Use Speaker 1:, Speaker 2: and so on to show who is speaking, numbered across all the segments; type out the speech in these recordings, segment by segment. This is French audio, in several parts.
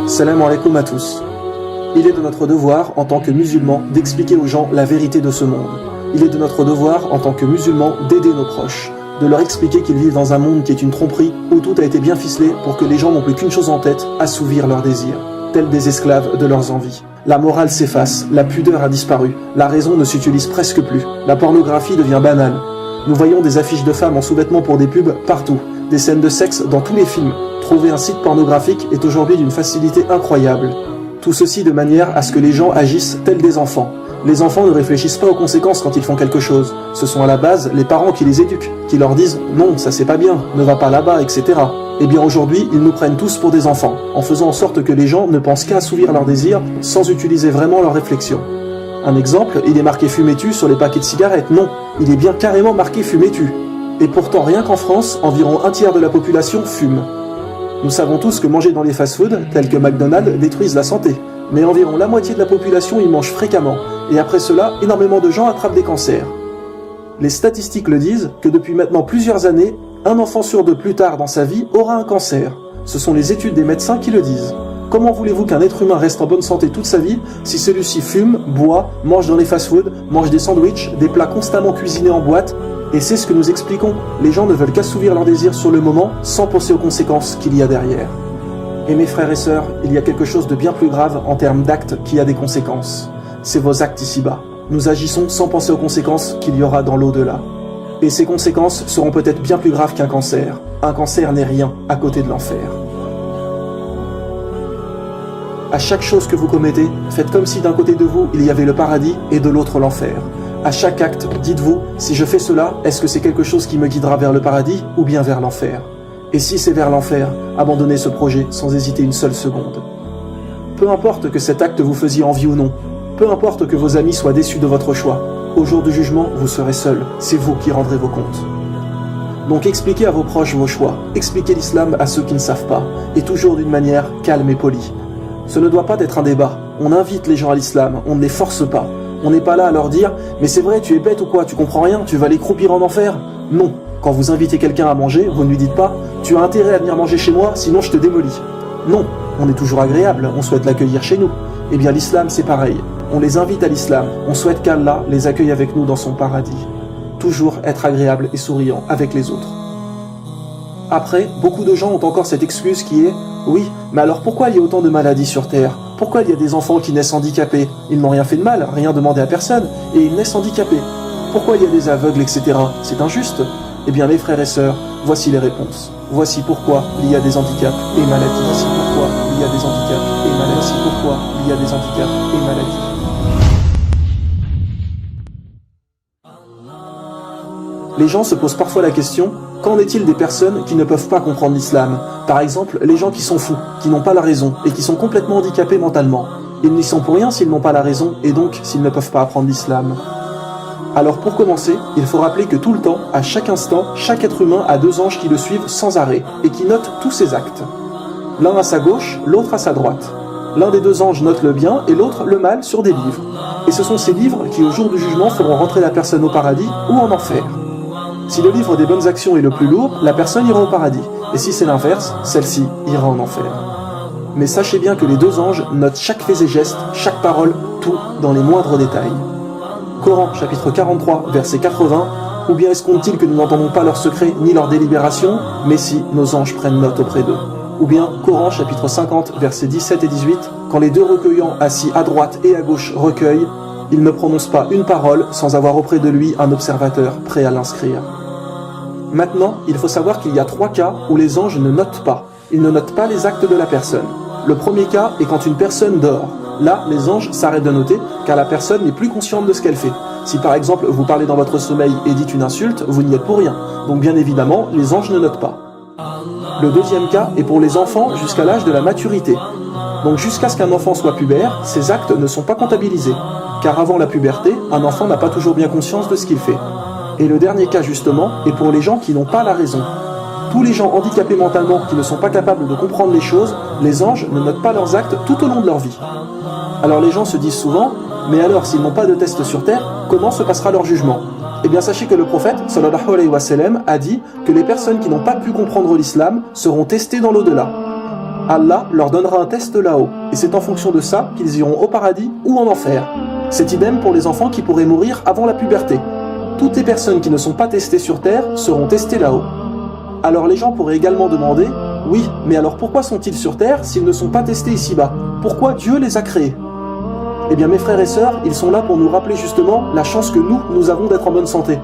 Speaker 1: Salam alaikum à tous. Il est de notre devoir, en tant que musulmans, d'expliquer aux gens la vérité de ce monde. Il est de notre devoir, en tant que musulmans, d'aider nos proches, de leur expliquer qu'ils vivent dans un monde qui est une tromperie, où tout a été bien ficelé pour que les gens n'ont plus qu'une chose en tête, assouvir leurs désirs, tels des esclaves de leurs envies. La morale s'efface, la pudeur a disparu, la raison ne s'utilise presque plus, la pornographie devient banale. Nous voyons des affiches de femmes en sous-vêtements pour des pubs partout, des scènes de sexe dans tous les films. Trouver un site pornographique est aujourd'hui d'une facilité incroyable. Tout ceci de manière à ce que les gens agissent tels des enfants. Les enfants ne réfléchissent pas aux conséquences quand ils font quelque chose. Ce sont à la base les parents qui les éduquent, qui leur disent « non, ça c'est pas bien, ne va pas là-bas, etc. » Eh bien aujourd'hui, ils nous prennent tous pour des enfants, en faisant en sorte que les gens ne pensent qu'à assouvir leurs désirs sans utiliser vraiment leur réflexion. Un exemple, il est marqué « fumez-tu » sur les paquets de cigarettes. Non, il est bien carrément marqué « fumez-tu ». Et pourtant, rien qu'en France, environ un tiers de la population fume. Nous savons tous que manger dans les fast-foods, tels que McDonald's, détruisent la santé. Mais environ la moitié de la population y mange fréquemment, et après cela, énormément de gens attrapent des cancers. Les statistiques le disent que depuis maintenant plusieurs années, un enfant sur deux plus tard dans sa vie aura un cancer. Ce sont les études des médecins qui le disent. Comment voulez-vous qu'un être humain reste en bonne santé toute sa vie si celui-ci fume, boit, mange dans les fast-foods, mange des sandwichs, des plats constamment cuisinés en boîte? Et c'est ce que nous expliquons. Les gens ne veulent qu'assouvir leurs désirs sur le moment sans penser aux conséquences qu'il y a derrière. Et mes frères et sœurs, il y a quelque chose de bien plus grave en termes d'actes qui a des conséquences. C'est vos actes ici-bas. Nous agissons sans penser aux conséquences qu'il y aura dans l'au-delà. Et ces conséquences seront peut-être bien plus graves qu'un cancer. Un cancer n'est rien à côté de l'enfer. À chaque chose que vous commettez, faites comme si d'un côté de vous, il y avait le paradis et de l'autre l'enfer. À chaque acte, dites-vous, si je fais cela, est-ce que c'est quelque chose qui me guidera vers le paradis ou bien vers l'enfer? Et si c'est vers l'enfer, abandonnez ce projet sans hésiter une seule seconde. Peu importe que cet acte vous faisiez envie ou non, peu importe que vos amis soient déçus de votre choix, au jour du jugement, vous serez seul, c'est vous qui rendrez vos comptes. Donc expliquez à vos proches vos choix, expliquez l'islam à ceux qui ne savent pas, et toujours d'une manière calme et polie. Ce ne doit pas être un débat, on invite les gens à l'islam, on ne les force pas. On n'est pas là à leur dire « Mais c'est vrai, tu es bête ou quoi, tu comprends rien, tu vas aller croupir en enfer ?» Non, quand vous invitez quelqu'un à manger, vous ne lui dites pas « Tu as intérêt à venir manger chez moi, sinon je te démolis. » Non, on est toujours agréable, on souhaite l'accueillir chez nous. Eh bien l'islam c'est pareil, on les invite à l'islam, on souhaite qu'Allah les accueille avec nous dans son paradis. Toujours être agréable et souriant avec les autres. Après, beaucoup de gens ont encore cette excuse qui est « Oui, mais alors pourquoi il y a autant de maladies sur Terre ? Pourquoi il y a des enfants qui naissent handicapés? Ils n'ont rien fait de mal, rien demandé à personne, et ils naissent handicapés. Pourquoi il y a des aveugles, etc. C'est injuste? » Eh bien mes frères et sœurs, voici les réponses. Voici pourquoi il y a des handicaps et maladies. Voici pourquoi il y a des handicaps et maladies. Voici pourquoi il y a des handicaps et maladies. Les gens se posent parfois la question, qu'en est-il des personnes qui ne peuvent pas comprendre l'islam? Par exemple, les gens qui sont fous, qui n'ont pas la raison et qui sont complètement handicapés mentalement. Ils n'y sont pour rien s'ils n'ont pas la raison et donc s'ils ne peuvent pas apprendre l'islam. Alors pour commencer, il faut rappeler que tout le temps, à chaque instant, chaque être humain a deux anges qui le suivent sans arrêt et qui notent tous ses actes. L'un à sa gauche, l'autre à sa droite. L'un des deux anges note le bien et l'autre le mal sur des livres. Et ce sont ces livres qui au jour du jugement feront rentrer la personne au paradis ou en enfer. Si le livre des bonnes actions est le plus lourd, la personne ira au paradis. Et si c'est l'inverse, celle-ci ira en enfer. Mais sachez bien que les deux anges notent chaque fait et geste, chaque parole, tout dans les moindres détails. Coran, chapitre 43, verset 80, ou bien escompte-t-il que nous n'entendons pas leurs secrets ni leurs délibérations, mais si nos anges prennent note auprès d'eux. Ou bien Coran, chapitre 50, versets 17 et 18, quand les deux recueillants assis à droite et à gauche recueillent, il ne prononce pas une parole sans avoir auprès de lui un observateur prêt à l'inscrire. Maintenant, il faut savoir qu'il y a trois cas où les anges ne notent pas. Ils ne notent pas les actes de la personne. Le premier cas est quand une personne dort. Là, les anges s'arrêtent de noter car la personne n'est plus consciente de ce qu'elle fait. Si par exemple vous parlez dans votre sommeil et dites une insulte, vous n'y êtes pour rien. Donc bien évidemment, les anges ne notent pas. Le deuxième cas est pour les enfants jusqu'à l'âge de la maturité. Donc jusqu'à ce qu'un enfant soit pubère, ses actes ne sont pas comptabilisés. Car avant la puberté, un enfant n'a pas toujours bien conscience de ce qu'il fait. Et le dernier cas justement est pour les gens qui n'ont pas la raison. Tous les gens handicapés mentalement qui ne sont pas capables de comprendre les choses, les anges ne notent pas leurs actes tout au long de leur vie. Alors les gens se disent souvent, mais alors s'ils n'ont pas de test sur terre, comment se passera leur jugement? Eh bien sachez que le prophète, sallallahu alayhi wa sallam, a dit que les personnes qui n'ont pas pu comprendre l'islam seront testées dans l'au-delà. Allah leur donnera un test là-haut, et c'est en fonction de ça qu'ils iront au paradis ou en enfer. C'est idem pour les enfants qui pourraient mourir avant la puberté. Toutes les personnes qui ne sont pas testées sur terre seront testées là-haut. Alors les gens pourraient également demander, oui, mais alors pourquoi sont-ils sur terre s'ils ne sont pas testés ici-bas? Pourquoi Dieu les a créés? Eh bien mes frères et sœurs, ils sont là pour nous rappeler justement la chance que nous avons d'être en bonne santé,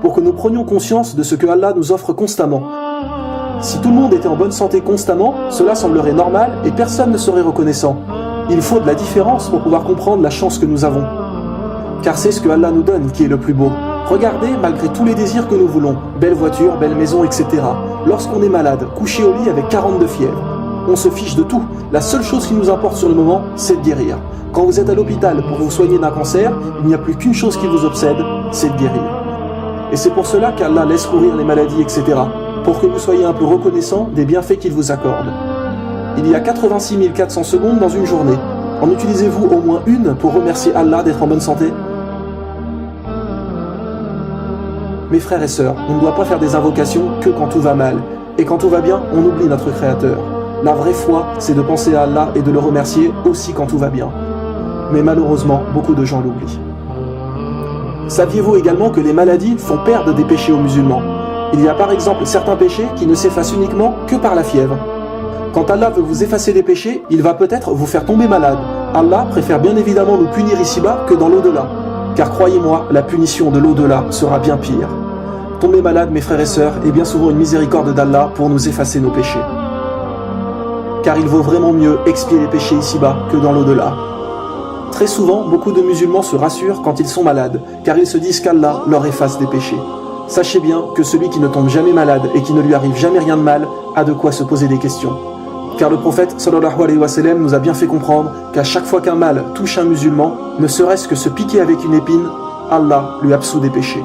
Speaker 1: pour que nous prenions conscience de ce que Allah nous offre constamment. Si tout le monde était en bonne santé constamment, cela semblerait normal et personne ne serait reconnaissant. Il faut de la différence pour pouvoir comprendre la chance que nous avons. Car c'est ce que Allah nous donne qui est le plus beau. Regardez, malgré tous les désirs que nous voulons, belle voiture, belle maison, etc. Lorsqu'on est malade, couché au lit avec 42 fièvres, on se fiche de tout. La seule chose qui nous importe sur le moment, c'est de guérir. Quand vous êtes à l'hôpital pour vous soigner d'un cancer, il n'y a plus qu'une chose qui vous obsède, c'est de guérir. Et c'est pour cela qu'Allah laisse courir les maladies, etc. Pour que vous soyez un peu reconnaissant des bienfaits qu'il vous accorde. Il y a 86 400 secondes dans une journée. En utilisez-vous au moins une pour remercier Allah d'être en bonne santé? Mes frères et sœurs, on ne doit pas faire des invocations que quand tout va mal. Et quand tout va bien, on oublie notre Créateur. La vraie foi, c'est de penser à Allah et de le remercier aussi quand tout va bien. Mais malheureusement, beaucoup de gens l'oublient. Saviez-vous également que les maladies font perdre des péchés aux musulmans? Il y a par exemple certains péchés qui ne s'effacent uniquement que par la fièvre. Quand Allah veut vous effacer des péchés, il va peut-être vous faire tomber malade. Allah préfère bien évidemment nous punir ici-bas que dans l'au-delà. Car croyez-moi, la punition de l'au-delà sera bien pire. Tomber malade, mes frères et sœurs, est bien souvent une miséricorde d'Allah pour nous effacer nos péchés. Car il vaut vraiment mieux expier les péchés ici-bas que dans l'au-delà. Très souvent, beaucoup de musulmans se rassurent quand ils sont malades, car ils se disent qu'Allah leur efface des péchés. Sachez bien que celui qui ne tombe jamais malade et qui ne lui arrive jamais rien de mal a de quoi se poser des questions. Car le prophète sallallahu alayhi wa sallam nous a bien fait comprendre qu'à chaque fois qu'un mal touche un musulman, ne serait-ce que se piquer avec une épine, Allah lui absout des péchés.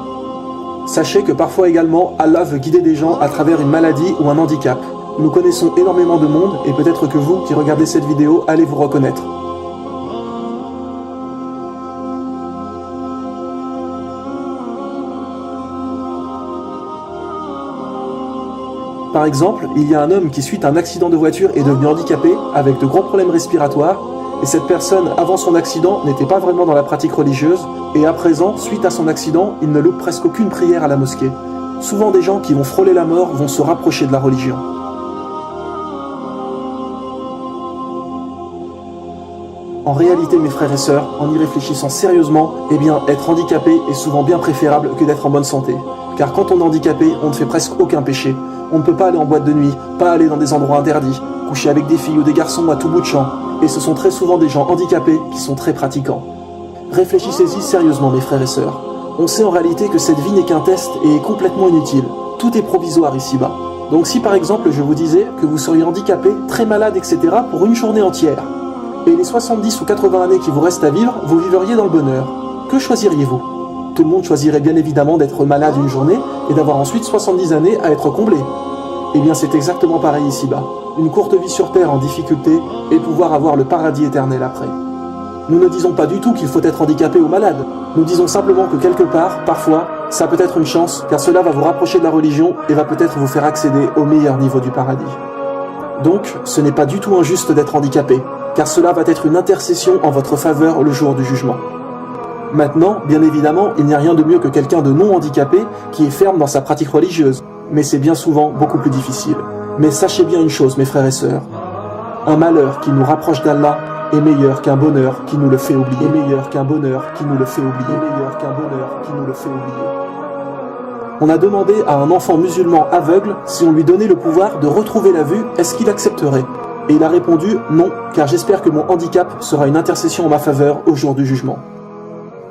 Speaker 1: Sachez que parfois également, Allah veut guider des gens à travers une maladie ou un handicap. Nous connaissons énormément de monde et peut-être que vous qui regardez cette vidéo allez vous reconnaître. Par exemple, il y a un homme qui suite à un accident de voiture est devenu handicapé avec de gros problèmes respiratoires et cette personne avant son accident n'était pas vraiment dans la pratique religieuse et à présent, suite à son accident, il ne loupe presque aucune prière à la mosquée. Souvent des gens qui vont frôler la mort vont se rapprocher de la religion. En réalité, mes frères et sœurs, en y réfléchissant sérieusement, eh bien, être handicapé est souvent bien préférable que d'être en bonne santé. Car quand on est handicapé, on ne fait presque aucun péché. On ne peut pas aller en boîte de nuit, pas aller dans des endroits interdits, coucher avec des filles ou des garçons à tout bout de champ. Et ce sont très souvent des gens handicapés qui sont très pratiquants. Réfléchissez-y sérieusement, mes frères et sœurs. On sait en réalité que cette vie n'est qu'un test et est complètement inutile. Tout est provisoire ici-bas. Donc si par exemple je vous disais que vous seriez handicapé, très malade, etc. pour une journée entière, et les 70 ou 80 années qui vous restent à vivre, vous vivriez dans le bonheur, que choisiriez-vous? Tout le monde choisirait bien évidemment d'être malade une journée et d'avoir ensuite 70 années à être comblé. Eh bien c'est exactement pareil ici-bas. Une courte vie sur terre en difficulté et pouvoir avoir le paradis éternel après. Nous ne disons pas du tout qu'il faut être handicapé ou malade. Nous disons simplement que quelque part, parfois, ça peut être une chance, car cela va vous rapprocher de la religion et va peut-être vous faire accéder au meilleur niveau du paradis. Donc, ce n'est pas du tout injuste d'être handicapé, car cela va être une intercession en votre faveur le jour du jugement. Maintenant, bien évidemment, il n'y a rien de mieux que quelqu'un de non handicapé qui est ferme dans sa pratique religieuse, mais c'est bien souvent beaucoup plus difficile. Mais sachez bien une chose, mes frères et sœurs, un malheur qui nous rapproche d'Allah est meilleur qu'un bonheur qui nous le fait oublier. Meilleur qu'un bonheur qui nous le fait oublier. Meilleur qu'un bonheur qui nous le fait oublier. On a demandé à un enfant musulman aveugle si on lui donnait le pouvoir de retrouver la vue, est-ce qu'il accepterait? Et il a répondu non, car j'espère que mon handicap sera une intercession en ma faveur au jour du jugement.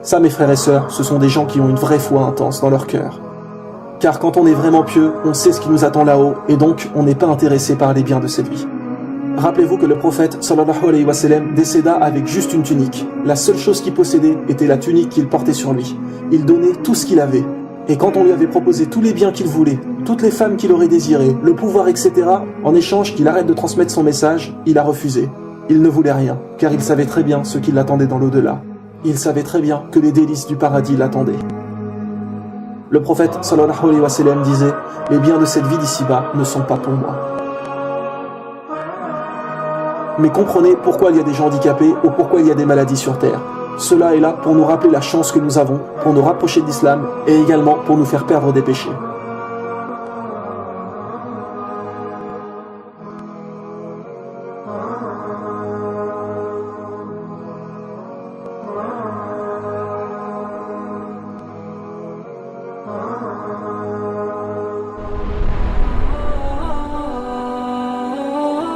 Speaker 1: Ça, mes frères et sœurs, ce sont des gens qui ont une vraie foi intense dans leur cœur. Car quand on est vraiment pieux, on sait ce qui nous attend là-haut, et donc on n'est pas intéressé par les biens de cette vie. Rappelez-vous que le prophète sallallahu alayhi wa sallam décéda avec juste une tunique. La seule chose qu'il possédait était la tunique qu'il portait sur lui. Il donnait tout ce qu'il avait. Et quand on lui avait proposé tous les biens qu'il voulait, toutes les femmes qu'il aurait désirées, le pouvoir, etc., en échange qu'il arrête de transmettre son message, il a refusé. Il ne voulait rien, car il savait très bien ce qui l'attendait dans l'au-delà. Il savait très bien que les délices du paradis l'attendaient. Le prophète sallallahu alayhi wa sallam disait « Les biens de cette vie d'ici-bas ne sont pas pour moi ». Mais comprenez pourquoi il y a des gens handicapés ou pourquoi il y a des maladies sur terre. Cela est là pour nous rappeler la chance que nous avons, pour nous rapprocher de l'islam et également pour nous faire perdre des péchés.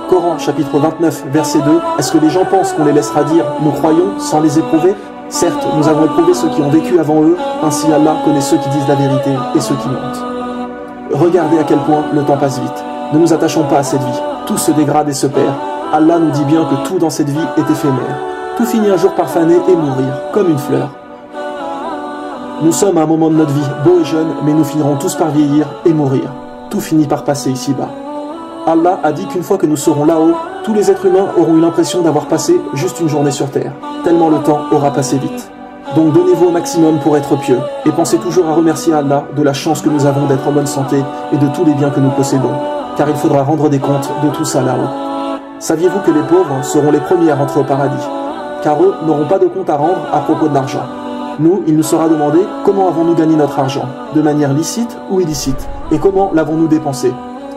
Speaker 1: Coran, chapitre 29, verset 2, est-ce que les gens pensent qu'on les laissera dire « Nous croyons » sans les éprouver? Certes, nous avons éprouvé ceux qui ont vécu avant eux, ainsi Allah connaît ceux qui disent la vérité et ceux qui mentent. Regardez à quel point le temps passe vite. Ne nous attachons pas à cette vie. Tout se dégrade et se perd. Allah nous dit bien que tout dans cette vie est éphémère. Tout finit un jour par faner et mourir, comme une fleur. Nous sommes à un moment de notre vie, beau et jeune, mais nous finirons tous par vieillir et mourir. Tout finit par passer ici-bas. Allah a dit qu'une fois que nous serons là-haut, tous les êtres humains auront eu l'impression d'avoir passé juste une journée sur terre, tellement le temps aura passé vite. Donc donnez-vous au maximum pour être pieux, et pensez toujours à remercier Allah de la chance que nous avons d'être en bonne santé et de tous les biens que nous possédons, car il faudra rendre des comptes de tout ça là-haut. Saviez-vous que les pauvres seront les premiers à rentrer au paradis, car eux n'auront pas de compte à rendre à propos de l'argent. Nous, il nous sera demandé comment avons-nous gagné notre argent, de manière licite ou illicite, et comment l'avons-nous dépensé.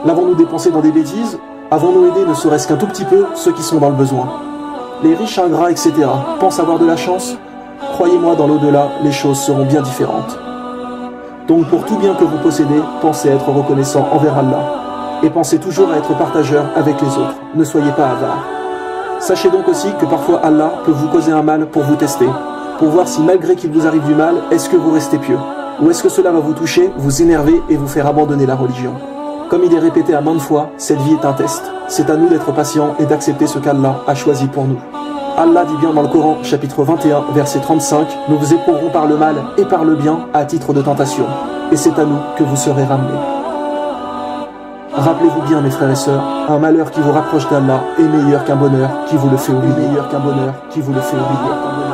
Speaker 1: L'avons-nous dépensé dans des bêtises? Avons-nous aidé ne serait-ce qu'un tout petit peu ceux qui sont dans le besoin? Les riches ingrats, etc. pensent avoir de la chance? Croyez-moi, dans l'au-delà, les choses seront bien différentes. Donc pour tout bien que vous possédez, pensez à être reconnaissant envers Allah. Et pensez toujours à être partageur avec les autres. Ne soyez pas avares. Sachez donc aussi que parfois Allah peut vous causer un mal pour vous tester, pour voir si malgré qu'il vous arrive du mal, est-ce que vous restez pieux? Ou est-ce que cela va vous toucher, vous énerver et vous faire abandonner la religion? Comme il est répété à maintes fois, cette vie est un test. C'est à nous d'être patients et d'accepter ce qu'Allah a choisi pour nous. Allah dit bien dans le Coran, chapitre 21, verset 35, « Nous vous éprouverons par le mal et par le bien à titre de tentation, et c'est à nous que vous serez ramenés. » Rappelez-vous bien, mes frères et sœurs, un malheur qui vous rapproche d'Allah est meilleur qu'un bonheur qui vous le fait oublier. Meilleur qu'un bonheur qui vous le fait oublier.